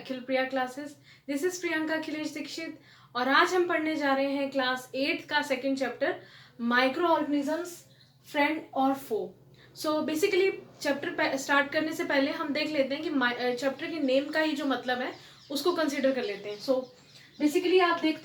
Akhil Priya classes. This is Priyanka Akhilesh Dikshit और आज हम पढ़ने जा रहे हैं क्लास 8 का second chapter micro organisms, friend और फो। सो बेसिकली चैप्टर स्टार्ट करने से पहले हम देख लेते हैं कि चैप्टर के नेम का ही जो मतलब है उसको कंसिडर कर लेते हैं। सो बेसिकली आप देख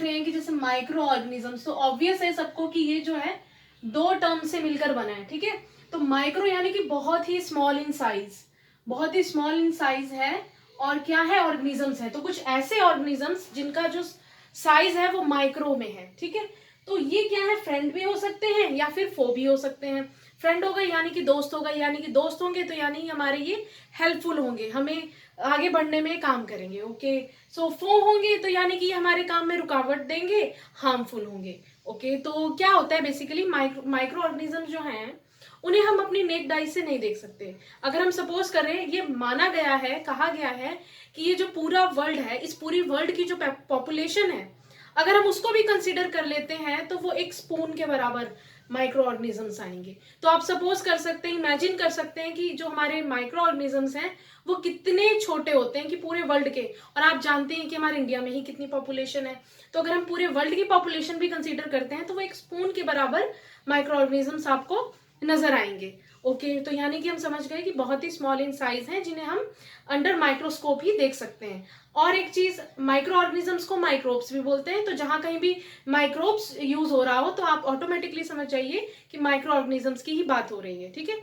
रहे हैं कि जैसे माइक्रो ऑर्गेनिजम्स, तो ऑब्वियस है सबको कि ये जो है दो टर्म से मिलकर बना है, ठीक है। तो माइक्रो यानी कि बहुत ही स्मॉल इन साइज, बहुत ही स्मॉल इन साइज है। और क्या है, ऑर्गेनिजम्स है। तो कुछ ऐसे ऑर्गेनिजम्स जिनका जो साइज है वो माइक्रो में है, ठीक है। तो ये क्या है, फ्रेंड भी हो सकते हैं या फिर फो भी हो सकते हैं। फ्रेंड होगा यानी कि दोस्त होगा, यानी कि दोस्त होंगे तो यानी हमारे ये हेल्पफुल होंगे, हमें आगे बढ़ने में काम करेंगे। ओके, सो फो होंगे तो यानी कि हमारे काम में रुकावट देंगे, हार्मफुल होंगे। ओके, तो क्या होता है बेसिकली माइक्रो ऑर्गेनिज्म जो हैं उन्हें हम अपनी नेक्ड आई से नहीं देख सकते। अगर हम सपोज करें, ये माना गया है, कहा गया है कि ये जो पूरा वर्ल्ड है, इस पूरी वर्ल्ड की जो पॉपुलेशन है, अगर हम उसको भी कंसीडर कर लेते हैं तो वो एक स्पून के बराबर माइक्रो ऑर्गेनिजम्स आएंगे। तो आप सपोज कर सकते हैं, इमेजिन कर सकते हैं कि जो हमारे माइक्रो ऑर्गेनिजम्स हैं वो कितने छोटे होते हैं कि पूरे वर्ल्ड के। और आप जानते हैं कि हमारे इंडिया में ही कितनी पॉपुलेशन है, तो अगर हम पूरे वर्ल्ड की पॉपुलेशन भी कंसीडर करते हैं तो वो एक स्पून के बराबर माइक्रो ऑर्गेनिजम्स आपको नजर आएंगे। ओके, तो यानी कि हम समझ गए कि बहुत ही स्मॉल इन साइज हैं जिन्हें हम अंडर माइक्रोस्कोप ही देख सकते हैं। और एक चीज, माइक्रो ऑर्गेनिजम्स को माइक्रोब्स भी बोलते हैं। तो जहां कहीं भी माइक्रोब्स यूज हो रहा हो तो आप ऑटोमेटिकली समझ जाइए कि माइक्रो ऑर्गेनिजम्स की ही बात हो रही है, ठीक है।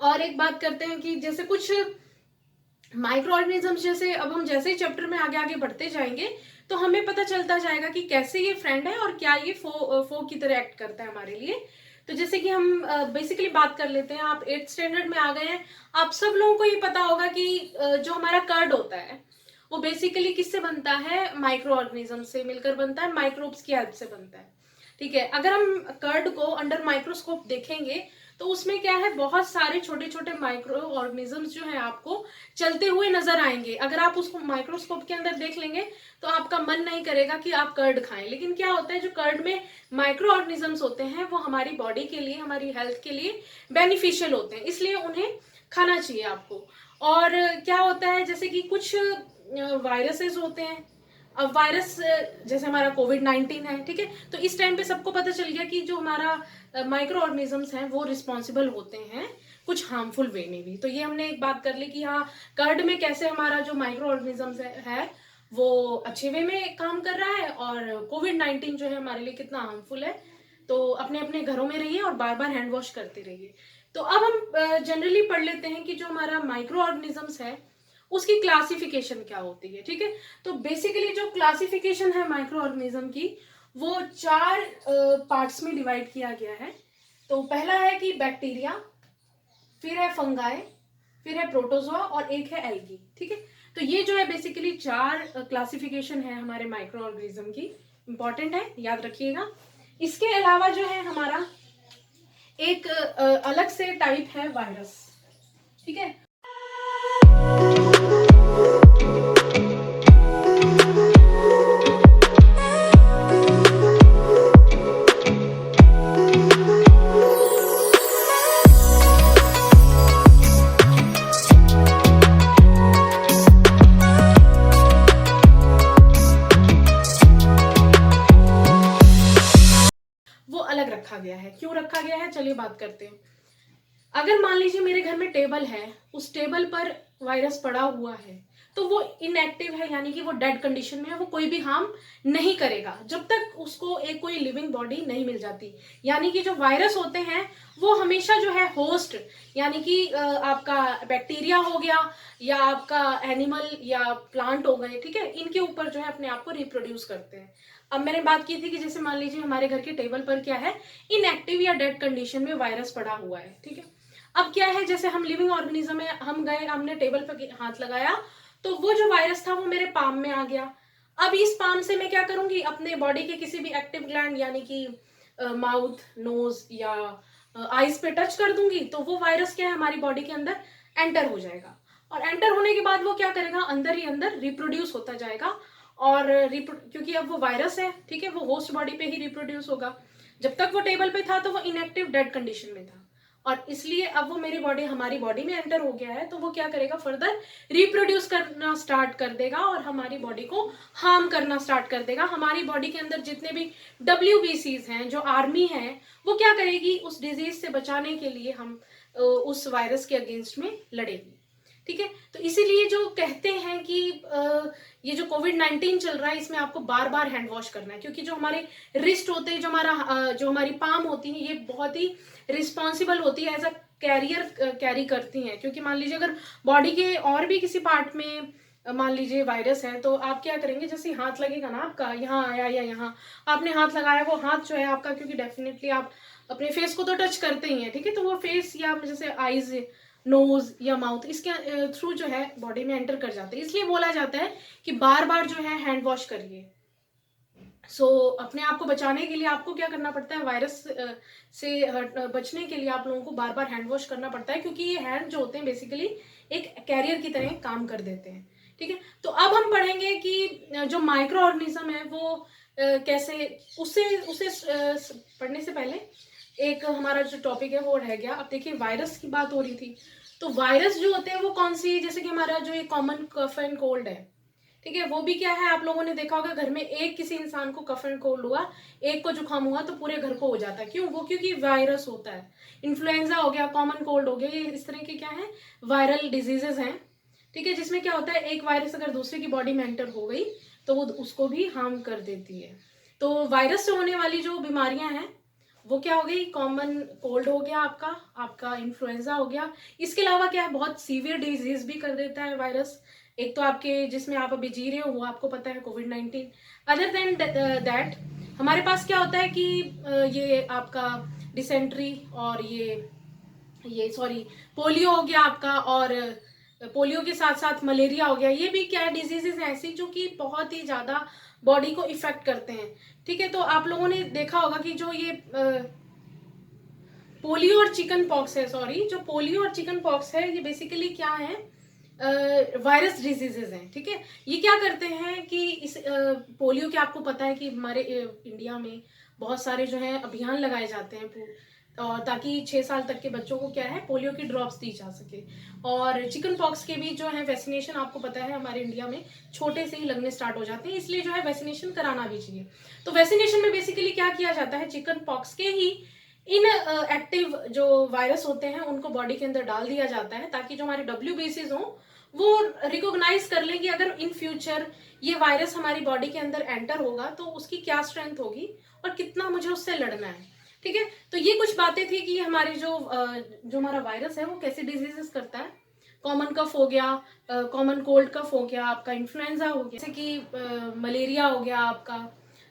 और एक बात करते हैं कि जैसे कुछ माइक्रो ऑर्गेनिजम्स, जैसे अब हम जैसे ही चैप्टर में आगे आगे बढ़ते जाएंगे तो हमें पता चलता जाएगा कि कैसे ये फ्रेंड है और क्या ये फो की तरह एक्ट करता है हमारे लिए। तो जैसे कि हम बेसिकली बात कर लेते हैं, आप 8th स्टैंडर्ड में आ गए हैं, आप सब लोगों को ये पता होगा कि जो हमारा कर्ड होता है वो बेसिकली किससे बनता है, माइक्रो ऑर्गेनिज्म से मिलकर बनता है, माइक्रोब्स की हेल्प से बनता है, ठीक है। अगर हम कर्ड को अंडर माइक्रोस्कोप देखेंगे तो उसमें क्या है, बहुत सारे छोटे छोटे माइक्रो ऑर्गेनिजम्स जो है आपको चलते हुए नजर आएंगे। अगर आप उसको माइक्रोस्कोप के अंदर देख लेंगे तो आपका मन नहीं करेगा कि आप कर्ड खाएं। लेकिन क्या होता है, जो कर्ड में माइक्रो ऑर्गेनिजम्स होते हैं वो हमारी बॉडी के लिए, हमारी हेल्थ के लिए बेनिफिशियल होते हैं, इसलिए उन्हें खाना चाहिए आपको। और क्या होता है, जैसे कि कुछ वायरसेस होते हैं। अब वायरस जैसे हमारा कोविड-19 है, ठीक है। तो इस टाइम पे सबको पता चल गया कि जो हमारा माइक्रो ऑर्गेनिजम्स हैं वो रिस्पॉन्सिबल होते हैं कुछ हार्मफुल वे में भी। तो ये हमने एक बात कर ली कि हाँ, कर्ड में कैसे हमारा जो माइक्रो ऑर्गेनिजम्स है वो अच्छे वे में काम कर रहा है, और कोविड-19 जो है हमारे लिए कितना हार्मफुल है। तो अपने अपने घरों में रहिए और बार बार हैंड वॉश करते रहिए। तो अब हम जनरली पढ़ लेते हैं कि जो हमारा माइक्रो ऑर्गेनिजम्स है उसकी क्लासिफिकेशन क्या होती है, ठीक है। तो बेसिकली जो क्लासिफिकेशन है माइक्रो ऑर्गेनिज्म की, वो 4 पार्ट्स में डिवाइड किया गया है। तो पहला है कि बैक्टीरिया, फिर है फंगाई, फिर है प्रोटोजोआ और एक है एल्गी, ठीक है। तो ये जो है बेसिकली 4 क्लासिफिकेशन है हमारे माइक्रो ऑर्गेनिज्म की। इंपॉर्टेंट है, याद रखिएगा। इसके अलावा जो है हमारा एक अलग से टाइप है वायरस, ठीक है। वो अलग रखा गया है। क्यों रखा गया है, चलिए बात करते हैं। अगर मान लीजिए मेरे घर में टेबल है, उस टेबल पर वायरस पड़ा हुआ है, तो वो इनएक्टिव है, यानी कि वो डेड कंडीशन में है, वो कोई भी हार्म नहीं करेगा जब तक उसको एक कोई लिविंग बॉडी नहीं मिल जाती। यानी कि जो वायरस होते हैं वो हमेशा जो है होस्ट, यानी कि आपका बैक्टीरिया हो गया या आपका एनिमल या प्लांट हो गए, ठीक है, इनके ऊपर जो है अपने आप को रिप्रोड्यूस करते हैं। अब मैंने बात की थी कि जैसे मान लीजिए हमारे घर के टेबल पर क्या है, इनएक्टिव या डेड कंडीशन में वायरस पड़ा हुआ है, ठीक है। अब क्या है, जैसे हम लिविंग ऑर्गेनिज्म है, हम गए, हमने टेबल पर हाथ लगाया तो वो जो वायरस था वो मेरे पाम में आ गया। अब इस पाम से मैं क्या करूंगी, अपने बॉडी के किसी भी एक्टिव ग्लैंड यानी कि माउथ, नोज या आईज पे टच कर दूंगी तो वो वायरस क्या है, हमारी बॉडी के अंदर एंटर हो जाएगा। और एंटर होने के बाद वो क्या करेगा, अंदर ही अंदर रिप्रोड्यूस होता जाएगा। और क्योंकि अब वो वायरस है, ठीक है, वो होस्ट बॉडी पे ही रिप्रोड्यूस होगा। जब तक वो टेबल पे था तो वो इनएक्टिव डेड कंडीशन में था। और इसलिए अब वो मेरी बॉडी हमारी बॉडी में एंटर हो गया है, तो वो क्या करेगा, फर्दर रिप्रोड्यूस करना स्टार्ट कर देगा और हमारी बॉडी को हार्म करना स्टार्ट कर देगा। हमारी बॉडी के अंदर जितने भी WBCs हैं, जो आर्मी है, वो क्या करेगी, उस डिजीज से बचाने के लिए हम उस वायरस के अगेंस्ट में लड़ेगी। ठीक है, तो इसीलिए जो कहते हैं कि ये जो कोविड-19 चल रहा है, इसमें आपको बार बार हैंड वॉश करना है, क्योंकि जो हमारे रिस्ट होते हैं, जो हमारी पाम होती है, ये बहुत ही रिस्पॉन्सिबल होती है, एज अ कैरियर कैरी करती हैं। क्योंकि मान लीजिए अगर बॉडी के और भी किसी पार्ट में मान लीजिए वायरस है, तो आप क्या करेंगे, जैसे हाथ लगेगा ना आपका, यहाँ आया या यहाँ आपने हाथ लगाया, वो हाथ जो है आपका, क्योंकि डेफिनेटली आप अपने फेस को तो टच करते ही हैं, ठीक है, तो वो फेस या जैसे आईज, नोज या माउथ, इसके थ्रू जो है बॉडी में एंटर कर जाते हैं। इसलिए बोला जाता है कि बार बार जो है हैंड वॉश करिए। अपने आप को बचाने के लिए आपको क्या करना पड़ता है, वायरस से बचने के लिए आप लोगों को बार बार हैंड वॉश करना पड़ता है, क्योंकि ये हैंड जो होते हैं बेसिकली एक कैरियर की तरह काम कर देते हैं। ठीक है, तो अब हम पढ़ेंगे कि जो माइक्रो ऑर्गेनिज्म है वो कैसे, उससे उसे पढ़ने से पहले एक हमारा जो टॉपिक है वो रह गया। अब देखिए, वायरस की बात हो रही थी, तो वायरस जो होते हैं वो कौन सी, जैसे कि हमारा जो ये कॉमन कफ एंड कोल्ड है, ठीक है, वो भी क्या है, आप लोगों ने देखा होगा घर में एक किसी इंसान को कफ एंड कोल्ड हुआ, एक को जुकाम हुआ, तो पूरे घर को हो जाता है। क्यों? वो क्योंकि वायरस होता है। इन्फ्लुएंजा हो गया, कॉमन कोल्ड हो गया, ये इस तरह के क्या है, वायरल डिजीजेस हैं। ठीक है, जिसमें क्या होता है, एक वायरस अगर दूसरे की बॉडी में एंटर हो गई तो वो उसको भी हार्म कर देती है। तो वायरस से होने वाली जो बीमारियां हैं वो क्या हो गई, कॉमन कोल्ड हो गया, आपका इन्फ्लुएंजा हो गया। इसके अलावा क्या है, बहुत सीवियर डिजीज भी कर देता है वायरस। एक तो आपके जिसमें आप अभी जी रहे हो वो आपको पता है, कोविड-19। अदर देन दैट हमारे पास क्या होता है कि ये आपका डिसेंट्री और ये सॉरी पोलियो हो गया आपका, और पोलियो के साथ साथ मलेरिया हो गया। ये भी क्या है, डिजीजेस हैं ऐसी जो कि बहुत ही ज्यादा बॉडी को इफेक्ट करते हैं। ठीक है, तो आप लोगों ने देखा होगा कि जो ये पोलियो और चिकन पॉक्स है, सॉरी, जो पोलियो और चिकन पॉक्स है, ये बेसिकली क्या है, वायरस डिजीजेज हैं। ठीक है, ये क्या करते हैं कि इस पोलियो के, आपको पता है कि हमारे इंडिया में बहुत सारे जो है अभियान लगाए जाते हैं, और ताकि 6 साल तक के बच्चों को क्या है, पोलियो की ड्रॉप्स दी जा सके। और चिकन पॉक्स के भी जो है वैक्सीनेशन, आपको पता है हमारे इंडिया में छोटे से ही लगने स्टार्ट हो जाते हैं, इसलिए जो है वैक्सीनेशन कराना भी चाहिए। तो वैक्सीनेशन में बेसिकली क्या किया जाता है, चिकन पॉक्स के ही इन एक्टिव जो वायरस होते हैं उनको बॉडी के अंदर डाल दिया जाता है, ताकि जो हमारे WBCs हों वो रिकॉग्नाइज कर लें कि अगर इन फ्यूचर ये वायरस हमारी बॉडी के अंदर एंटर होगा तो उसकी क्या स्ट्रेंथ होगी और कितना मुझे उससे लड़ना है। ठीक है, तो ये कुछ बातें थी कि हमारे जो हमारा वायरस है वो कैसे डिजीजेस करता है। कॉमन कफ हो गया, कॉमन कोल्ड कफ हो गया, आपका इन्फ्लुएंजा हो गया, जैसे कि मलेरिया हो गया आपका।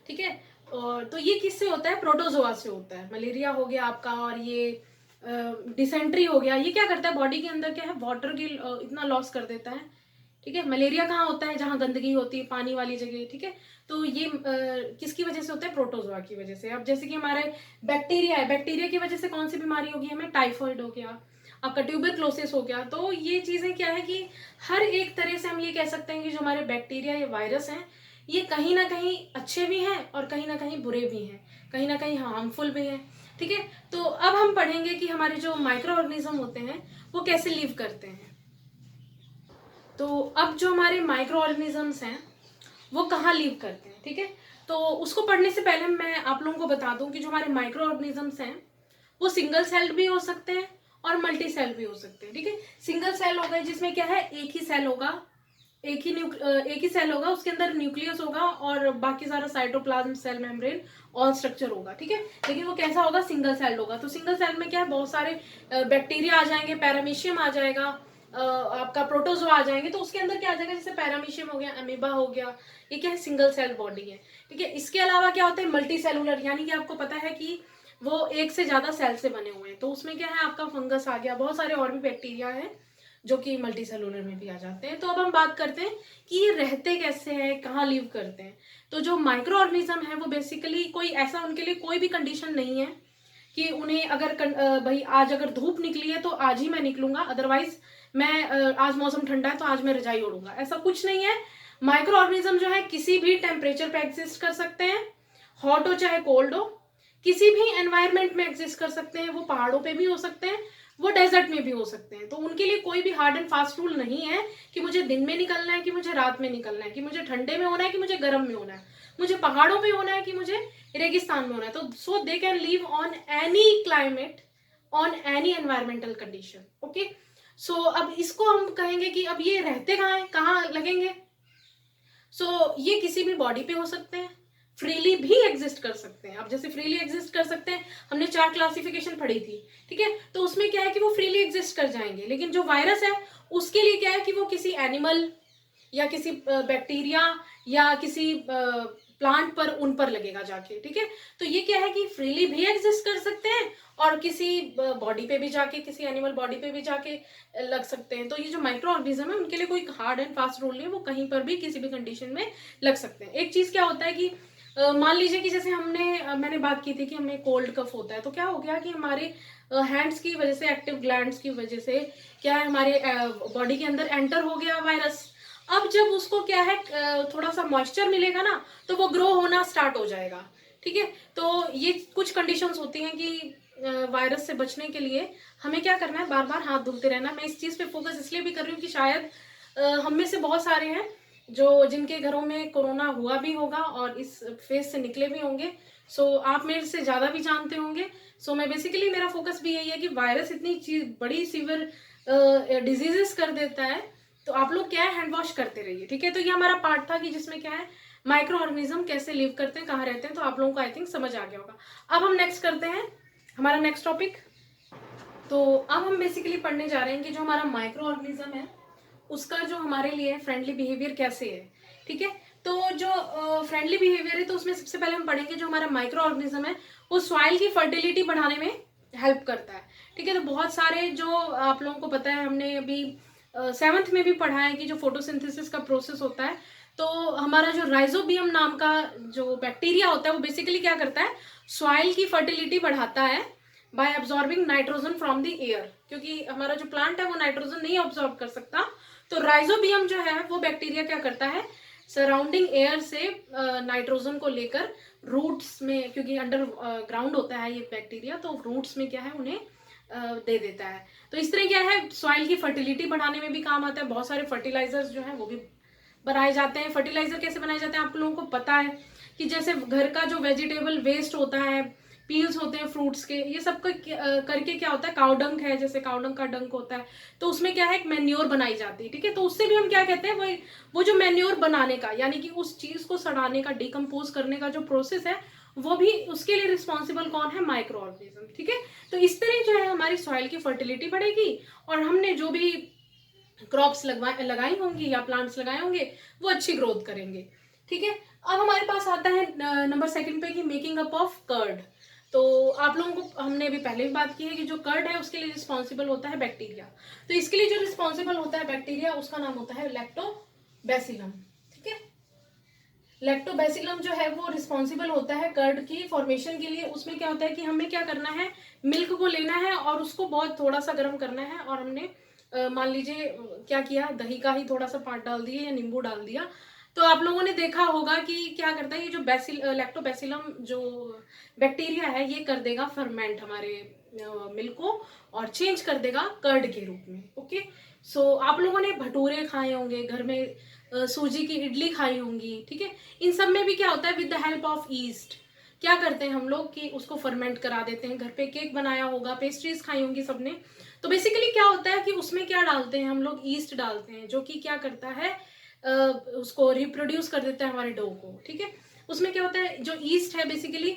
ठीक है, और तो ये किससे होता है, प्रोटोजोआ से होता है। मलेरिया हो गया आपका, और ये डिसेंट्री हो गया, ये क्या करता है, बॉडी के अंदर क्या है, वाटर की इतना लॉस कर देता है। ठीक है, मलेरिया कहाँ होता है, जहाँ गंदगी होती है, पानी वाली जगह। ठीक है, तो ये किसकी वजह से होता है, प्रोटोजोआ की वजह से। अब जैसे कि हमारे बैक्टीरिया है, बैक्टीरिया की वजह से कौन सी बीमारी होगी हमें, टाइफाइड हो गया, आपका ट्यूबरक्लोसिस हो गया। तो ये चीजें क्या है कि हर एक तरह से हम ये कह सकते हैं कि जो हमारे बैक्टीरिया या वायरस हैं, ये कहीं ना कहीं अच्छे भी हैं और कहीं ना कहीं बुरे भी हैं, कहीं ना कहीं हार्मफुल भी हैं। ठीक है, तो अब हम पढ़ेंगे कि हमारे जो माइक्रो ऑर्गेनिज्म होते हैं वो कैसे लिव करते हैं। तो अब जो हमारे माइक्रो ऑर्गेनिजम्स हैं वो कहाँ लिव करते हैं। ठीक है, तो उसको पढ़ने से पहले मैं आप लोगों को बता दूं कि जो हमारे माइक्रो ऑर्गेनिजम्स हैं वो सिंगल सेल भी हो सकते हैं और मल्टी सेल भी हो सकते हैं। ठीक है, सिंगल सेल हो गए जिसमें क्या है, एक ही सेल होगा, एक ही सेल होगा, उसके अंदर न्यूक्लियस होगा और बाकी सारा cytoplasm, cell membrane, all structure होगा। ठीक है, लेकिन वो कैसा होगा, सिंगल सेल होगा। तो सिंगल सेल में क्या है, बहुत सारे बैक्टीरिया आ जाएंगे, पैरामीशियम आ जाएगा, आपका प्रोटोजोआ आ जाएंगे। तो उसके अंदर क्या आ जाएगा, जैसे पैरामीशियम हो गया, अमीबा हो गया, ये क्या है, सिंगल सेल बॉडी है। ठीक है, इसके अलावा क्या होता है, मल्टी सेलुलर, यानी कि आपको पता है कि वो एक से ज्यादा सेल से बने हुए हैं। तो उसमें क्या है, आपका फंगस आ गया, बहुत सारे और भी बैक्टीरिया हैं जो कि मल्टी सेलुलर में भी आ जाते हैं। तो अब हम बात करते हैं कि ये रहते कैसे हैं, कहाँ लिव करते हैं। तो जो माइक्रो ऑर्गेनिज्म है वो बेसिकली कोई ऐसा, उनके लिए कोई भी कंडीशन नहीं है कि उन्हें अगर भाई आज अगर धूप निकली है तो आज ही मैं निकलूंगा, अदरवाइज मैं आज मौसम ठंडा है तो आज मैं रजाई ओढ़ूंगा, ऐसा कुछ नहीं है। माइक्रो ऑर्गेनिज्म जो है किसी भी टेम्परेचर पे एग्जिस्ट कर सकते हैं, हॉट हो चाहे कोल्ड हो, किसी भी एनवायरनमेंट में एग्जिस्ट कर सकते हैं, वो पहाड़ों पे भी हो सकते हैं, वो डेजर्ट में भी हो सकते हैं। तो उनके लिए कोई भी हार्ड एंड फास्ट रूल नहीं है कि मुझे दिन में निकलना है कि मुझे रात में निकलना है, कि मुझे ठंडे में होना है कि मुझे गर्म में होना है, मुझे पहाड़ों पे होना है कि मुझे रेगिस्तान में होना है। तो so they can live on any climate, on any environmental condition. Okay, so अब इसको हम कहेंगे कि अब ये रहते कहाँ हैं, कहाँ लगेंगे। सो ये किसी भी बॉडी पे हो सकते हैं, फ्रीली भी एग्जिस्ट कर सकते हैं। अब जैसे फ्रीली एग्जिस्ट कर सकते हैं, हमने 4 क्लासिफिकेशन पढ़ी थी, ठीक है, तो उसमें क्या है कि वो फ्रीली एग्जिस्ट कर जाएंगे। लेकिन जो वायरस है उसके लिए क्या है कि वो किसी एनिमल या किसी बैक्टीरिया या किसी प्लांट पर, उन पर लगेगा जाके, ठीक है। तो ये क्या है कि फ्रीली भी एग्जिस्ट कर सकते हैं और किसी बॉडी पे भी जाके, किसी एनिमल बॉडी पे भी जाके लग सकते हैं। तो ये जो माइक्रो ऑर्गेनिज्म है उनके लिए कोई हार्ड एंड फास्ट रूल नहीं है, वो कहीं पर भी किसी भी कंडीशन में लग सकते हैं। एक चीज क्या होता है कि मान लीजिए कि जैसे मैंने बात की थी कि हमें कोल्ड कफ होता है, तो क्या हो गया कि हमारे हैंड्स की वजह से, एक्टिव ग्लैंड्स की वजह से क्या है, हमारे बॉडी के अंदर एंटर हो गया वायरस। अब जब उसको क्या है थोड़ा सा मॉइस्चर मिलेगा ना, तो वो ग्रो होना स्टार्ट हो जाएगा, ठीक है। तो ये कुछ कंडीशंस होती हैं कि वायरस से बचने के लिए हमें क्या करना है, बार बार हाथ धुलते रहना। मैं इस चीज पे फोकस इसलिए भी कर रही हूँ कि शायद हम में से बहुत सारे हैं जो जिनके घरों में कोरोना हुआ भी होगा और इस फेज से निकले भी होंगे। सो आप मेरे से ज्यादा भी जानते होंगे। सो मैं बेसिकली, मेरा फोकस भी यही है कि वायरस इतनी चीज बड़ी सीवियर डिजीजेस कर देता है, तो आप लोग क्या है, हैंड वॉश करते रहिए, ठीक है। तो ये हमारा पार्ट था कि जिसमें क्या है, माइक्रो ऑर्गेनिज्म कैसे लिव करते हैं, कहाँ रहते हैं। तो आप लोगों को आई थिंक समझ आ गया होगा। अब हम नेक्स्ट करते हैं हमारा नेक्स्ट टॉपिक। तो अब हम बेसिकली पढ़ने जा रहे हैं कि जो हमारा माइक्रो ऑर्गेनिज्म है उसका जो हमारे लिए फ्रेंडली बिहेवियर कैसे है, ठीक है। तो जो फ्रेंडली बिहेवियर है, तो उसमें सबसे पहले हम पढ़ेंगे जो हमारा माइक्रो ऑर्गेनिज्म है वो सॉइल की फर्टिलिटी बढ़ाने में हेल्प करता है, ठीक है। तो बहुत सारे जो आप लोगों को पता है, हमने अभी 7th में भी पढ़ा है कि जो फोटोसिंथेसिस का प्रोसेस होता है, तो हमारा जो राइजोबियम नाम का जो बैक्टीरिया होता है वो बेसिकली क्या करता है, सॉइल की फर्टिलिटी बढ़ाता है by absorbing nitrogen from the air. क्योंकि हमारा जो प्लांट है वो नाइट्रोजन नहीं ऑब्जॉर्ब कर सकता, तो राइजोबियम जो है वो बैक्टीरिया क्या करता है, सराउंडिंग एयर से नाइट्रोजन को लेकर रूट्स में, क्योंकि अंडर ग्राउंड होता है ये बैक्टीरिया, तो रूट्स में क्या है उन्हें दे देता है। तो इस तरह क्या है, सॉइल की फर्टिलिटी बढ़ाने में भी काम आता है। बहुत सारे फर्टिलाइजर्स जो है वो भी बनाए जाते हैं। फर्टिलाइजर कैसे बनाए जाते हैं आप लोगों को पता है कि जैसे घर का जो वेजिटेबल वेस्ट होता है, पील्स होते हैं फ्रूट्स के, ये सब करके क्या होता है, काउडंग है, जैसे काउडंग का डंक होता है, तो उसमें क्या है, एक मैन्योर बनाई जाती है, ठीक है। तो उससे भी हम क्या कहते हैं, वो जो मैन्योर बनाने का, यानी कि उस चीज को सड़ाने का, डिकम्पोज करने का जो प्रोसेस है, वो भी उसके लिए रिस्पॉन्सिबल कौन है, माइक्रो ऑर्गेनिज्म, ठीक है। तो इस तरह जो है हमारी सॉइल की फर्टिलिटी बढ़ेगी और हमने जो भी क्रॉप्स लगाई होंगी या प्लांट्स लगाए होंगे वो अच्छी ग्रोथ करेंगे, ठीक है। अब हमारे पास आता है नंबर 2 पे कि मेकिंग अप ऑफ कर्ड। तो आप लोगों को हमने अभी पहले भी बात की है कि जो कर्ड है उसके लिए रिस्पॉन्सिबल होता है बैक्टीरिया। तो इसके लिए जो रिस्पॉन्सिबल होता है बैक्टीरिया, उसका नाम होता है लैक्टोबैसिलम, ठीक है। लैक्टोबैसिलम जो है वो रिस्पॉन्सिबल होता है कर्ड की फॉर्मेशन के लिए। उसमें क्या होता है कि हमें क्या करना है, मिल्क को लेना है और उसको बहुत थोड़ा सा गर्म करना है, और हमने मान लीजिए क्या किया, दही का ही थोड़ा सा पार्ट डाल दिया या नींबू डाल दिया, तो आप लोगों ने देखा होगा कि क्या करता है, ये जो लैक्टोबैसिलम जो बैक्टीरिया है ये कर देगा फर्मेंट हमारे मिल्क को और चेंज कर देगा कर्ड के रूप में। ओके, सो आप लोगों ने भटूरे खाए होंगे घर में, सूजी की इडली खाई होंगी, ठीक है। इन सब में भी क्या होता है, with the help of east क्या करते हैं हम लोग कि उसको फर्मेंट करा देते हैं। घर पे केक बनाया होगा, पेस्ट्रीज खाई होंगी सबने, तो बेसिकली क्या होता है कि उसमें क्या डालते हैं हम लोग, ईस्ट डालते हैं, जो कि क्या करता है उसको रिप्रोड्यूस कर देता है हमारे डो को, ठीक है। उसमें क्या होता है, जो ईस्ट है बेसिकली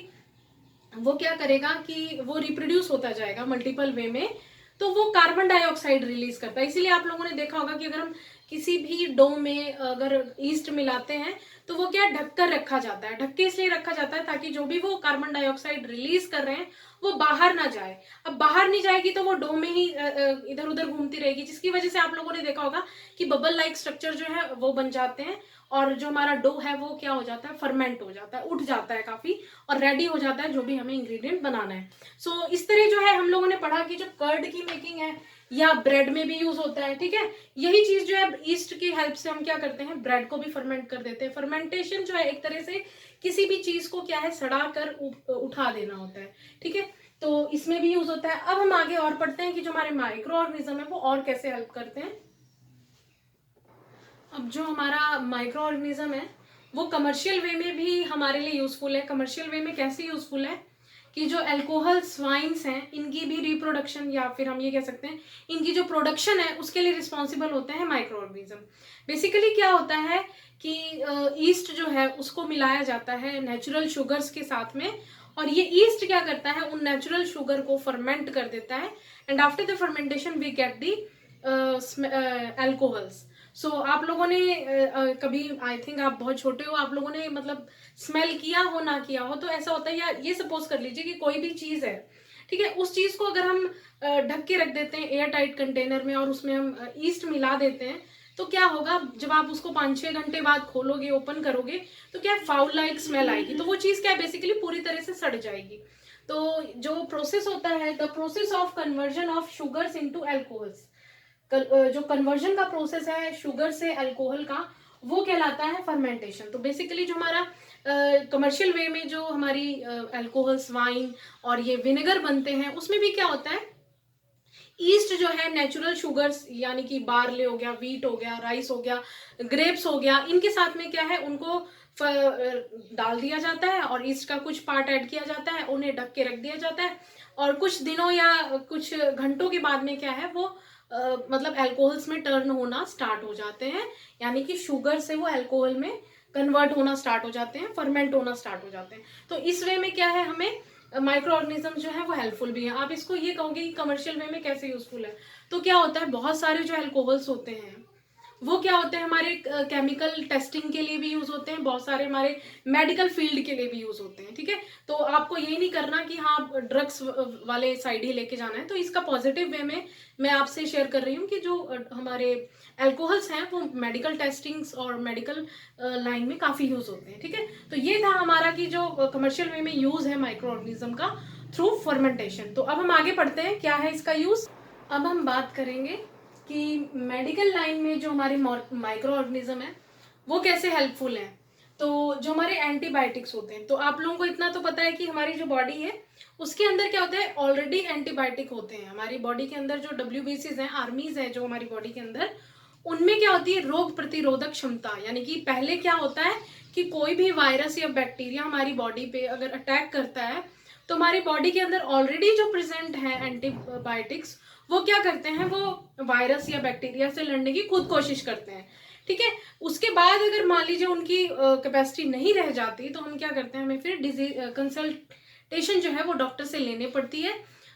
वो क्या करेगा कि वो रिप्रोड्यूस होता जाएगा मल्टीपल वे में, तो वो कार्बन डाइऑक्साइड रिलीज करता है। इसीलिए आप लोगों ने देखा होगा कि अगर हम किसी भी डो में अगर ईस्ट मिलाते हैं तो वो क्या ढक कर रखा जाता है। ढक के इसलिए रखा जाता है ताकि जो भी वो कार्बन डाइऑक्साइड रिलीज कर रहे हैं वो बाहर ना जाए। अब बाहर नहीं जाएगी तो वो डो में ही इधर उधर घूमती रहेगी, जिसकी वजह से आप लोगों ने देखा होगा कि बबल लाइक स्ट्रक्चर जो है वो बन जाते हैं और जो हमारा डो है वो क्या हो जाता है, फर्मेंट हो जाता है, उठ जाता है काफी और रेडी हो जाता है जो भी हमें इंग्रेडिएंट बनाना है। सो इस तरह जो है हम लोगों ने पढ़ा कि जो कर्ड की मेकिंग है या ब्रेड में भी यूज होता है, ठीक है। यही चीज जो है ईस्ट की हेल्प से हम क्या करते हैं, ब्रेड को भी फर्मेंट कर देते हैं। फर्मेंटेशन जो है एक तरह से किसी भी चीज को क्या है, सड़ा कर उठा देना होता है, ठीक है। तो इसमें भी यूज होता है। अब हम आगे और पढ़ते हैं कि जो हमारे माइक्रो ऑर्गेनिज्म है वो और कैसे हेल्प करते हैं। अब जो हमारा माइक्रो ऑर्गेनिज्म है वो कमर्शियल वे में भी हमारे लिए यूजफुल है। कमर्शियल वे में कैसे यूजफुल है कि जो अल्कोहल स्वाइन्स हैं इनकी भी रिप्रोडक्शन, या फिर हम ये कह सकते हैं इनकी जो प्रोडक्शन है उसके लिए रिस्पॉन्सिबल होते हैं माइक्रो ऑर्गेनिज्म। बेसिकली क्या होता है कि ईस्ट जो है उसको मिलाया जाता है नेचुरल शुगर्स के साथ में, और ये ईस्ट क्या करता है, उन नेचुरल शुगर को फर्मेंट कर देता है, and after the fermentation we get the alcohols. So आप लोगों ने कभी, आई थिंक आप बहुत छोटे हो, आप लोगों ने मतलब स्मेल किया हो ना किया हो, तो ऐसा होता है, या ये सपोज कर लीजिए कि कोई भी चीज है, ठीक है, उस चीज को अगर हम ढक के रख देते हैं एयर टाइट कंटेनर में और उसमें हम ईस्ट मिला देते हैं, तो क्या होगा, जब आप उसको 5-6 घंटे बाद खोलोगे, ओपन करोगे, तो क्या फाउल लाइक स्मेल आएगी। तो वो चीज क्या है, बेसिकली पूरी तरह से सड़ जाएगी। तो जो प्रोसेस होता है, the process of conversion of sugars into alcohols, जो कन्वर्जन का प्रोसेस है शुगर से अल्कोहल का, वो कहलाता है फर्मेंटेशन। तो बेसिकली जो हमारा कमर्शियल वे में जो हमारी अल्कोहल्स, वाइन और ये विनेगर बनते हैं, उसमें भी क्या होता है, ईस्ट जो है नेचुरल शुगर्स, यानी कि बार्ले हो गया, वीट हो गया, राइस हो गया, ग्रेप्स हो गया, इनके साथ में क्या है, उनको डाल दिया जाता है और ईस्ट का कुछ पार्ट ऐड किया जाता है, उन्हें ढक के रख दिया जाता है, और कुछ दिनों या कुछ घंटों के बाद में क्या है, वो मतलब अल्कोहल्स में टर्न होना स्टार्ट हो जाते हैं, यानी कि शुगर से वो अल्कोहल में कन्वर्ट होना स्टार्ट हो जाते हैं, फर्मेंट होना स्टार्ट हो जाते हैं। तो इस वे में क्या है, हमें माइक्रो ऑर्गेनिज्म जो है वो हेल्पफुल भी है। आप इसको ये कहोगे कि कमर्शियल वे में कैसे यूजफुल है, तो क्या होता है, बहुत सारे जो अल्कोहल्स होते हैं वो क्या होते हैं, हमारे केमिकल टेस्टिंग के लिए भी यूज होते हैं, बहुत सारे हमारे मेडिकल फील्ड के लिए भी यूज होते हैं, ठीक है। तो आपको यही नहीं करना कि हाँ ड्रग्स वाले साइड ही लेके जाना है। तो इसका पॉजिटिव वे में मैं आपसे शेयर कर रही हूँ कि जो हमारे अल्कोहल्स हैं वो मेडिकल टेस्टिंग्स और मेडिकल लाइन में काफी यूज होते हैं, ठीक है। तो ये था हमारा कि जो कमर्शियल वे में यूज है माइक्रो ऑर्गेनिज्म का थ्रू फर्मेंटेशन। तो अब हम आगे पढ़ते हैं क्या है इसका यूज। अब हम बात करेंगे कि मेडिकल लाइन में जो हमारे माइक्रो ऑर्गेनिज्म है वो कैसे हेल्पफुल है। तो जो हमारे एंटीबायोटिक्स होते हैं, तो आप लोगों को इतना तो पता है कि हमारी जो बॉडी है उसके अंदर क्या होता है, ऑलरेडी एंटीबायोटिक होते हैं। हमारी बॉडी के अंदर जो WBCs हैं, आर्मीज हैं जो हमारी बॉडी के अंदर, उनमें क्या होती है, रोग प्रतिरोधक क्षमता। यानी कि पहले क्या होता है कि कोई भी वायरस या बैक्टीरिया हमारी बॉडी पे अगर अटैक करता है, तो हमारी बॉडी के अंदर ऑलरेडी जो प्रेजेंट है एंटीबायोटिक्स, वो क्या करते हैं, वो वायरस या बैक्टीरिया से लड़ने की खुद कोशिश करते हैं, ठीक है। उसके बाद अगर मान लीजिए उनकी कैपेसिटी नहीं रह जाती, तो हम क्या करते हैं, हमें फिर डिजीज कंसल्टेशन जो है वो डॉक्टर से लेने पड़ती है।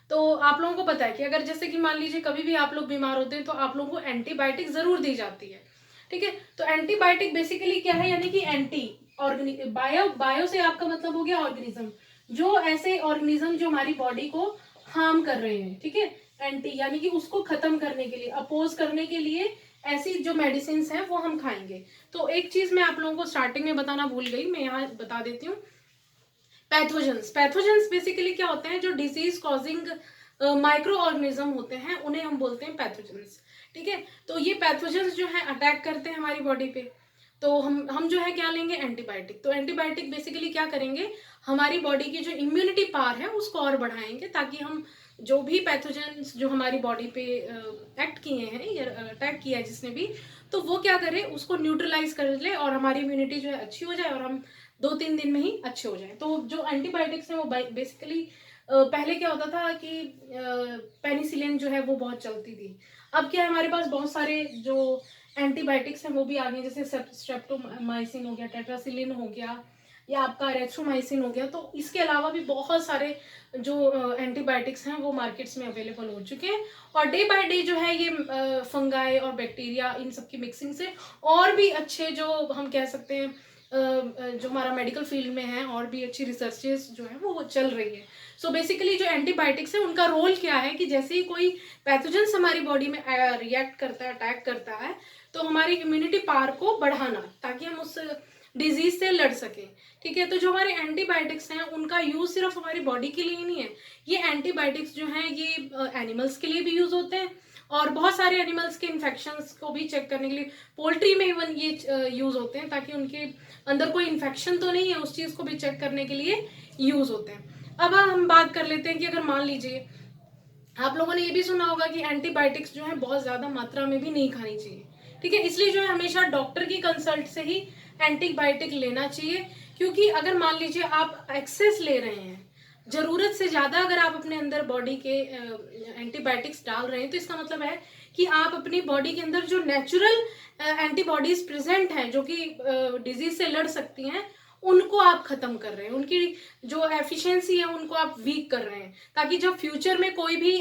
तो आप लोगों को पता है कि अगर जैसे कि मान लीजिए कभी भी आप लोग बीमार होते हैं तो आप लोगों को एंटीबायोटिक जरूर दी जाती है, ठीक है। तो एंटीबायोटिक बेसिकली क्या है, यानी कि एंटी ऑर्गेनिज्म, बायो से आपका मतलब हो गया ऑर्गेनिज्म, जो ऐसे ऑर्गेनिज्म जो हमारी बॉडी को हार्म कर रहे हैं, ठीक है। एंटी यानी कि उसको खत्म करने के लिए, अपोज करने के लिए ऐसी जो मेडिसिन हैं वो हम खाएंगे। तो एक चीज मैं आप लोगों को स्टार्टिंग में बताना भूल गई, मैं यहाँ बता देती हूँ। पैथोजेंस, पैथोजेंस बेसिकली क्या होते हैं, जो डिजीज कॉजिंग माइक्रो ऑर्गेनिज्म होते हैं उन्हें हम बोलते हैं पैथोजेंस, ठीक है। तो ये पैथोजेंस जो है अटैक करते हैं हमारी बॉडी पे, तो हम जो है क्या लेंगे, एंटीबायोटिक। तो एंटीबायोटिक बेसिकली क्या करेंगे, हमारी बॉडी की जो इम्यूनिटी पावर है उसको और बढ़ाएंगे, ताकि हम जो भी पैथोजेंस जो हमारी बॉडी पे एक्ट किए हैं या अटैक किया है जिसने भी, तो वो क्या करे, उसको न्यूट्रलाइज कर ले और हमारी इम्यूनिटी जो है अच्छी हो जाए और हम 2-3 दिन में ही अच्छे हो जाए। तो जो एंटीबायोटिक्स हैं वो बेसिकली पहले क्या होता था कि पेनिसिलिन जो है वो बहुत चलती थी। अब क्या है, हमारे पास बहुत सारे जो एंटीबायोटिक्स हैं वो भी आ गए, जैसे स्ट्रेप्टोमाइसिन हो गया, टेट्रासिलिन हो गया, या आपका एरिथ्रोमाइसिन हो गया। तो इसके अलावा भी बहुत सारे जो एंटीबायोटिक्स हैं वो मार्केट्स में अवेलेबल हो चुके हैं, और डे बाय डे जो है ये फंगाई और बैक्टीरिया इन सब की मिक्सिंग से और भी अच्छे, जो हम कह सकते हैं जो हमारा मेडिकल फील्ड में है, और भी अच्छी रिसर्चेस जो है वो चल रही है। सो बेसिकली जो एंटीबायोटिक्स है उनका रोल क्या है कि जैसे ही कोई पैथोजेंस हमारी बॉडी में रिएक्ट करता है, अटैक करता है, तो हमारी इम्यूनिटी पावर को बढ़ाना, ताकि हम उस डिजीज से लड़ सके, ठीक है। तो जो हमारे एंटीबायोटिक्स हैं उनका यूज सिर्फ हमारी बॉडी के लिए ही नहीं है, ये एंटीबायोटिक्स जो हैं ये एनिमल्स के लिए भी यूज होते हैं, और बहुत सारे एनिमल्स के इन्फेक्शंस को भी चेक करने के लिए पोल्ट्री में इवन ये यूज़ होते हैं, ताकि उनके अंदर कोई इन्फेक्शन तो नहीं है उस चीज़ को भी चेक करने के लिए यूज़ होते हैं। अब हम बात कर लेते हैं कि अगर मान लीजिए आप लोगों ने ये भी सुना होगा कि एंटीबायोटिक्स जो है बहुत ज़्यादा मात्रा में भी नहीं खानी चाहिए, ठीक है। इसलिए जो है हमेशा डॉक्टर की कंसल्ट से ही एंटीबायोटिक लेना चाहिए, क्योंकि अगर मान लीजिए आप एक्सेस ले रहे हैं, ज़रूरत से ज़्यादा अगर आप अपने अंदर बॉडी के एंटीबायोटिक्स डाल रहे हैं, तो इसका मतलब है कि आप अपनी बॉडी के अंदर जो नेचुरल एंटीबॉडीज प्रेजेंट हैं जो कि डिजीज से लड़ सकती हैं, उनको आप खत्म कर रहे हैं, उनकी जो एफिशिएंसी है उनको आप वीक कर रहे हैं, ताकि जब फ्यूचर में कोई भी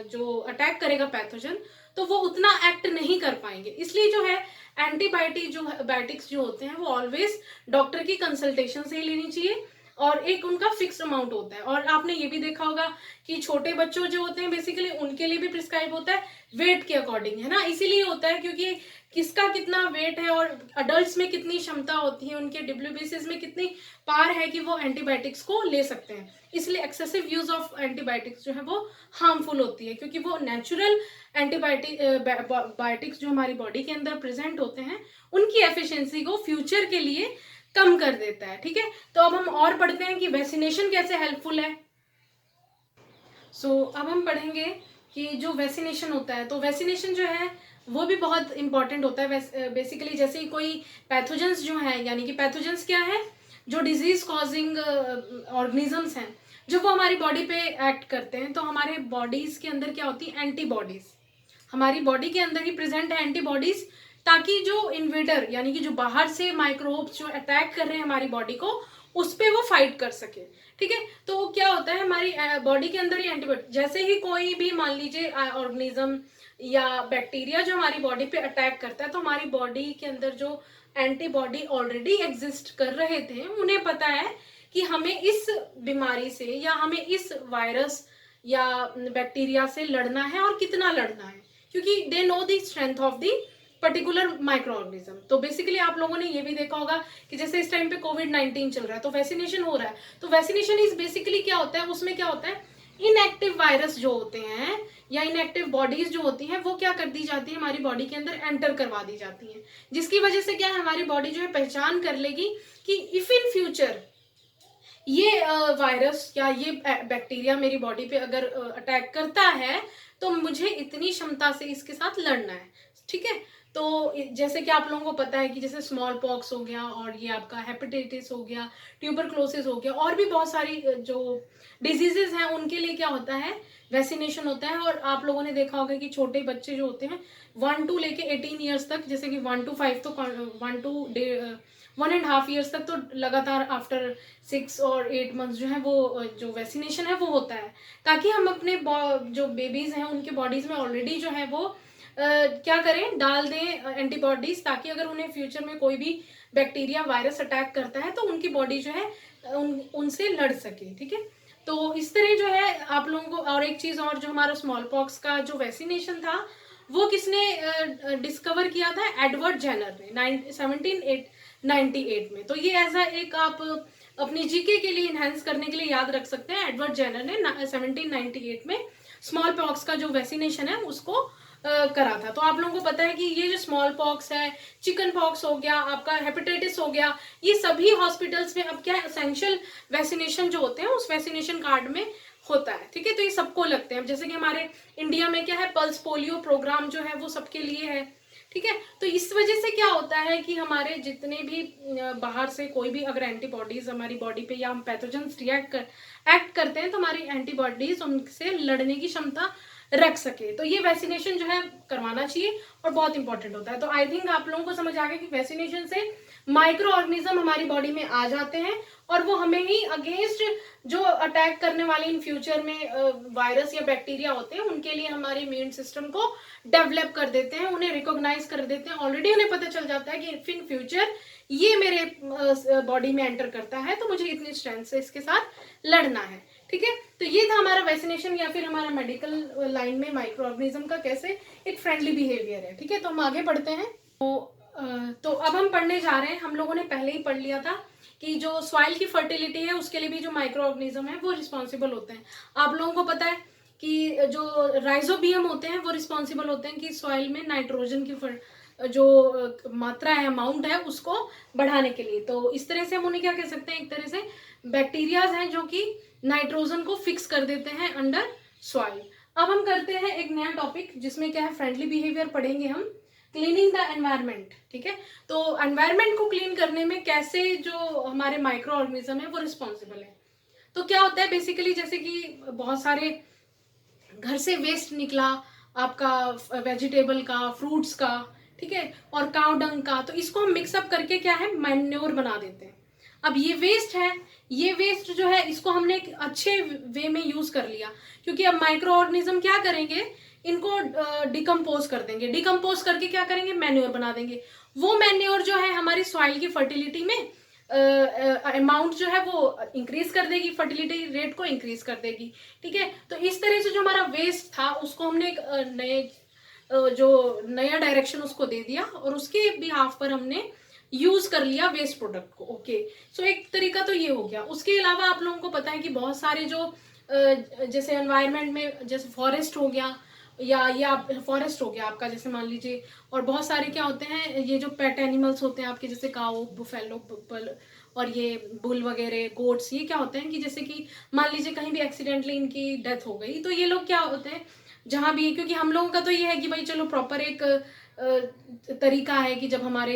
जो अटैक करेगा पैथोजन, तो वो उतना एक्ट नहीं कर पाएंगे। इसलिए जो है बायोटिक्स जो होते हैं वो ऑलवेज डॉक्टर की कंसल्टेशन से ही लेनी चाहिए, और एक उनका फिक्स अमाउंट होता है। और आपने ये भी देखा होगा कि छोटे बच्चों जो होते हैं बेसिकली उनके लिए भी प्रिस्क्राइब होता है वेट के अकॉर्डिंग, है ना। इसीलिए होता है क्योंकि किसका कितना वेट है और अडल्ट्स में कितनी क्षमता होती है, उनके डब्ल्यूबीसीज में कितनी पार है कि वो एंटीबायोटिक्स को ले सकते हैं। इसलिए एक्सेसिव यूज ऑफ एंटीबायोटिक्स जो है वो हार्मफुल होती है, क्योंकि वो नेचुरल बायोटिक्स जो हमारी बॉडी के अंदर प्रेजेंट होते हैं उनकी एफिशिएंसी को फ्यूचर के लिए कम कर देता है, ठीक है। तो अब हम और पढ़ते हैं कि वैक्सीनेशन कैसे हेल्पफुल है। अब हम पढ़ेंगे कि जो वैक्सीनेशन होता है, तो वैक्सीनेशन जो है वो भी बहुत इंपॉर्टेंट होता है। बेसिकली जैसे ही कोई पैथोजेंस जो है, यानी कि पैथोजेंस क्या है, जो डिजीज कॉजिंग ऑर्गेनिजम्स हैं, जो वो हमारी बॉडी पे एक्ट करते हैं, तो हमारे बॉडीज के अंदर क्या होती है, एंटीबॉडीज। हमारी बॉडी के अंदर ही प्रेजेंट है एंटीबॉडीज, ताकि जो इन्वेडर यानी कि जो बाहर से माइक्रोब्स जो अटैक कर रहे हैं हमारी बॉडी को, उस पर वो फाइट कर सके, ठीक है। तो क्या होता है, हमारी बॉडी के अंदर ही एंटीबॉडी, जैसे ही कोई भी मान लीजिए ऑर्गेनिज्म या बैक्टीरिया जो हमारी बॉडी पे अटैक करता है, तो हमारी बॉडी के अंदर जो एंटीबॉडी ऑलरेडी एग्जिस्ट कर रहे थे, उन्हें पता है कि हमें इस बीमारी से या हमें इस वायरस या बैक्टीरिया से लड़ना है और कितना लड़ना है, क्योंकि they know the strength of the particular micro organism. तो बेसिकली आप लोगों ने ये भी देखा होगा कि जैसे इस टाइम पे कोविड-19 चल रहा है, तो वैक्सीनेशन हो रहा है। तो वैक्सीनेशन इज बेसिकली क्या होता है, उसमें क्या होता है, इनएक्टिव वायरस जो होते हैं या इनएक्टिव बॉडीज जो होती हैं, वो क्या कर दी जाती है, हमारी बॉडी के अंदर एंटर करवा दी जाती हैं, जिसकी वजह से क्या है, हमारी बॉडी जो है पहचान कर लेगी कि इफ इन फ्यूचर ये वायरस या ये बैक्टीरिया मेरी बॉडी पे अगर अटैक करता है, तो मुझे इतनी क्षमता से इसके साथ लड़ना है, ठीक है। तो जैसे कि आप लोगों को पता है कि जैसे स्मॉल पॉक्स हो गया, और ये आपका हेपेटाइटिस हो गया, ट्यूबरक्लोसिस हो गया, और भी बहुत सारी जो डिजीजेस हैं उनके लिए क्या होता है, वैक्सीनेशन होता है। और आप लोगों ने देखा होगा कि छोटे बच्चे जो होते हैं 1 to लेके 18 ईयर्स तक, जैसे कि 1 to 5 तो 1.5 ईयर्स तक तो लगातार आफ्टर 6 और 8 मंथ्स जो है वो जो वैक्सीनेशन है वो होता है, ताकि हम अपने जो बेबीज हैं उनके बॉडीज में ऑलरेडी जो है वो क्या करें, डाल दें एंटीबॉडीज, ताकि अगर उन्हें फ्यूचर में कोई भी बैक्टीरिया वायरस अटैक करता है तो उनकी बॉडी जो है उनसे लड़ सके, ठीक है। तो इस तरह जो है आप लोगों को, और एक चीज और, जो हमारा स्मॉल पॉक्स का जो वैक्सीनेशन था वो किसने डिस्कवर किया था, एडवर्ड जेनर ने 1798 में। तो ये ऐसा एक आप अपनी जीके के लिए इनहेंस करने के लिए याद रख सकते हैं, एडवर्ड जेनर ने 1798 में स्मॉल पॉक्स का जो वैक्सीनेशन है उसको करा था। तो आप लोगों को पता है कि ये जो स्मॉल पॉक्स है, चिकन पॉक्स हो गया, आपका हेपेटाइटिस हो गया, ये सभी हॉस्पिटल्स में अब क्या है, एसेंशियल वैक्सीनेशन जो होते हैं उस वैक्सीनेशन कार्ड में होता है, ठीक है। तो ये सबको लगते हैं, जैसे कि हमारे इंडिया में क्या है, पल्स पोलियो प्रोग्राम जो है वो सबके लिए है, ठीक है। तो इस वजह से क्या होता है कि हमारे जितने भी बाहर से कोई भी अगर एंटीबॉडीज हमारी बॉडी पे या हम पैथोजेंस एक्ट करते हैं, तो हमारी एंटीबॉडीज उनसे लड़ने की क्षमता रख सके। तो ये वैक्सीनेशन जो है करवाना चाहिए और बहुत इंपॉर्टेंट होता है। तो आई थिंक आप लोगों को समझ आ गया कि वैक्सीनेशन से माइक्रो ऑर्गेनिज्म हमारी बॉडी में आ जाते हैं और वो हमें ही अगेंस्ट जो अटैक करने वाले इन फ्यूचर में वायरस या बैक्टीरिया होते हैं उनके लिए हमारे इम्यून सिस्टम को डेवलप कर देते हैं, उन्हें रिकॉग्नाइज कर देते हैं। ऑलरेडी उन्हें पता चल जाता है कि इन फ्यूचर ये मेरे बॉडी में एंटर करता है तो मुझे इतनी स्ट्रेंथ से इसके साथ लड़ना है, ठीक है। तो ये था हमारा वैक्सीनेशन या फिर हमारा मेडिकल लाइन में माइक्रो ऑर्गेनिज्म का कैसे एक फ्रेंडली बिहेवियर है, ठीक है। तो हम आगे बढ़ते हैं। तो अब हम पढ़ने जा रहे हैं, हम लोगों ने पहले ही पढ़ लिया था कि जो सॉइल की फर्टिलिटी है उसके लिए भी जो माइक्रो ऑर्गेनिज्म है वो रिस्पॉन्सिबल होते हैं। आप लोगों को पता है कि जो राइजोबियम होते हैं वो रिस्पॉन्सिबल होते हैं कि सॉइल में नाइट्रोजन की जो मात्रा है, अमाउंट है, उसको बढ़ाने के लिए। तो इस तरह से हम उन्हें क्या कह सकते हैं, एक तरह से बैक्टीरियाज हैं जो कि नाइट्रोजन को फिक्स कर देते हैं अंडर सॉइल। अब हम करते हैं एक नया टॉपिक जिसमें क्या है, फ्रेंडली बिहेवियर पढ़ेंगे हम, क्लीनिंग द एनवायरनमेंट। ठीक है, तो एनवायरनमेंट को क्लीन करने में कैसे जो हमारे माइक्रो ऑर्गेनिज्म है वो रिस्पॉन्सिबल है। तो क्या होता है बेसिकली, जैसे कि बहुत सारे घर से वेस्ट निकला आपका, वेजिटेबल का, फ्रूट्स का, ठीक है, और काउ डंग का, तो इसको हम मिक्सअप करके क्या है, मैन्योर बना देते हैं। अब ये वेस्ट है, ये वेस्ट जो है इसको हमने एक अच्छे वे में यूज कर लिया, क्योंकि अब माइक्रो ऑर्गेनिज्म क्या करेंगे, इनको डिकम्पोज कर देंगे, डिकम्पोज करके क्या करेंगे, मैन्योर बना देंगे। वो मैन्योर जो है हमारी सॉइल की फर्टिलिटी में अमाउंट जो है वो इंक्रीज कर देगी, फर्टिलिटी रेट को इंक्रीज कर देगी। ठीक है, तो इस तरह से जो हमारा वेस्ट था उसको हमने एक नए जो नया डायरेक्शन उसको दे दिया, और उसके बिहाफ पर हमने यूज कर लिया वेस्ट प्रोडक्ट को। ओके, सो एक तरीका तो ये हो गया। उसके अलावा आप लोगों को पता है कि बहुत सारे जो जैसे एनवायरनमेंट में, जैसे फॉरेस्ट हो गया, या फॉरेस्ट हो गया आपका, जैसे मान लीजिए, और बहुत सारे क्या होते हैं, ये जो पेट एनिमल्स होते हैं आपके, जैसे काऊ, बुफेलो, पल, और ये बुल वगैरह, गोट्स, ये क्या होते हैं कि जैसे कि मान लीजिए कहीं भी एक्सीडेंटली इनकी डेथ हो गई, तो ये लोग क्या होते हैं जहाँ भी, क्योंकि हम लोगों का तो ये है कि भाई चलो प्रॉपर एक तरीका है कि जब हमारे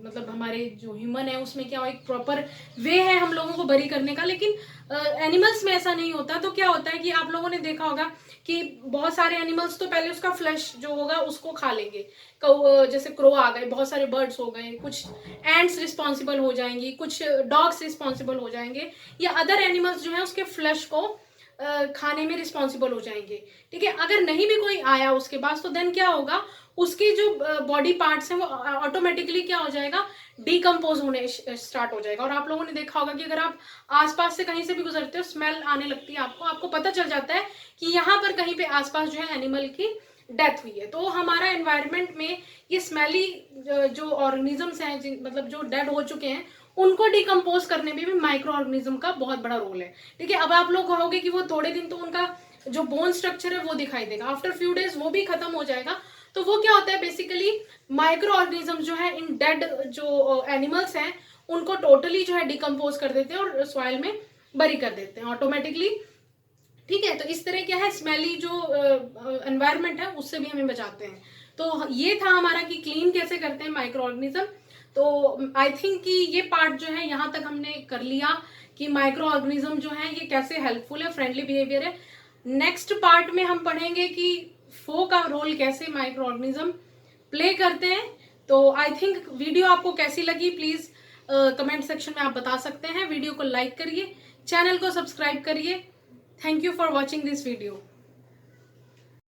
मतलब हमारे जो ह्यूमन है उसमें क्या एक प्रॉपर वे है हम लोगों को बरी करने का, लेकिन एनिमल्स में ऐसा नहीं होता। तो क्या होता है कि आप लोगों ने देखा होगा कि बहुत सारे एनिमल्स तो पहले उसका फ्लैश जो होगा उसको खा लेंगे, जैसे क्रो आ गए, बहुत सारे बर्ड्स हो गए, कुछ एंड्स रिस्पॉन्सिबल हो जाएंगी, कुछ डॉग्स रिस्पॉन्सिबल हो जाएंगे, या अदर एनिमल्स जो है उसके फ्लैश को खाने में रिस्पॉन्सिबल हो जाएंगे। ठीक है, अगर नहीं भी कोई आया उसके पास, तो देन क्या होगा, उसके जो बॉडी पार्ट्स हैं वो ऑटोमेटिकली क्या हो जाएगा, डिकम्पोज होने स्टार्ट हो जाएगा। और आप लोगों ने देखा होगा कि अगर आप आसपास से कहीं से भी गुजरते हो, स्मेल आने लगती है आपको, आपको पता चल जाता है कि यहाँ पर कहीं पे आसपास जो है एनिमल की डेथ हुई है। तो हमारा एनवायरनमेंट में ये स्मेली जो ऑर्गेनिजम्स हैं, मतलब जो डेड हो चुके हैं, उनको डिकम्पोज करने में भी माइक्रो ऑर्गेनिज्म का बहुत बड़ा रोल है। ठीक है, अब आप लोग कहोगे कि वो थोड़े दिन तो उनका जो बोन स्ट्रक्चर है वो दिखाई देगा, आफ्टर फ्यू डेज वो भी खत्म हो जाएगा। तो वो क्या होता है बेसिकली, माइक्रो ऑर्गेनिज्म जो है इन डेड जो एनिमल्स हैं उनको टोटली जो है डिकम्पोज कर देते हैं और सॉइल में बरी कर देते हैं ऑटोमेटिकली। ठीक है, तो इस तरह क्या है, स्मेली जो एनवायरनमेंट है उससे भी हमें बचाते हैं। तो ये था हमारा कि क्लीन कैसे करते हैं माइक्रो ऑर्गेनिज्म। तो आई थिंक कि ये पार्ट जो है यहाँ तक हमने कर लिया कि माइक्रो ऑर्गेनिज्म जो है ये कैसे हेल्पफुल है, फ्रेंडली बिहेवियर है। नेक्स्ट पार्ट में हम पढ़ेंगे कि फो का रोल कैसे माइक्रो ऑर्गेनिज्म प्ले करते हैं। तो आई थिंक वीडियो आपको कैसी लगी, प्लीज कमेंट सेक्शन में आप बता सकते हैं। वीडियो को लाइक करिए, चैनल को सब्सक्राइब करिए। Thank you for watching this video.